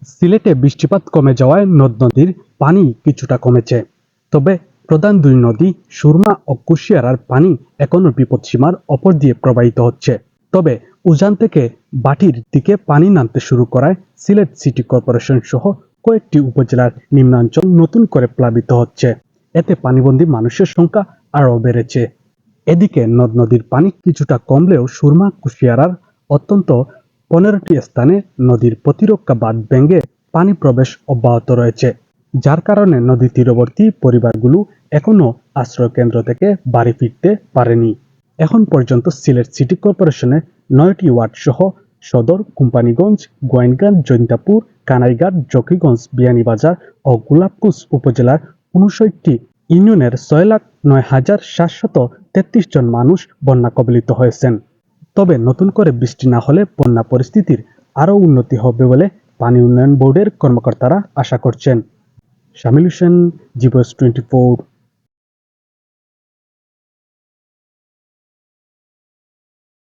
সিলেটে বৃষ্টিপাত কমে যাওয়ায় নদ-নদীর পানি কিছুটা কমেছে। তবে প্রধান দুই নদী সুরমা ও কুশিয়ারার পানি এখনো বিপদসীমার ওপর দিয়ে প্রবাহিত হচ্ছে। তবে উজান থেকে বাটির দিকে পানি নামতে শুরু করায় সিলেট সিটি কর্পোরেশন সহ কয়েকটি উপজেলার নিম্নাঞ্চল নতুন করে প্লাবিত হচ্ছে। এতে পানিবন্দী মানুষের সংখ্যা আরও বেড়েছে। এদিকে নদ-নদীর পানি কিছুটা কমলেও সুরমা কুশিয়ারার অত্যন্ত 15টি স্থানে নদীর প্রতিরক্ষা বাঁধ ভেঙে পানি প্রবেশ অব্যাহত রয়েছে, যার কারণে নদী তীরবর্তী পরিবারগুলো এখনও আশ্রয়কেন্দ্র থেকে বাড়ি ফিরতে পারেনি। এখন পর্যন্ত সিলেট সিটি কর্পোরেশনের 9টি ওয়ার্ড সহ সদর, কোম্পানীগঞ্জ, গোয়াইনঘাট, জৈন্তাপুর, কানাইঘাট, জকিগঞ্জ, বিয়ানীবাজার ও গোলাপকুচ উপজেলার 59টি ইউনিয়নের 6,09,733 জন মানুষ বন্যা কবলিত হয়েছেন। তবে নতুন করে বৃষ্টি না হলে বন্যা পরিস্থিতির আরও উন্নতি হবে বলে পানি উন্নয়ন বোর্ডের কর্মকর্তারা আশা করছেন। শামিল হোসেন, জি বয়েস 24।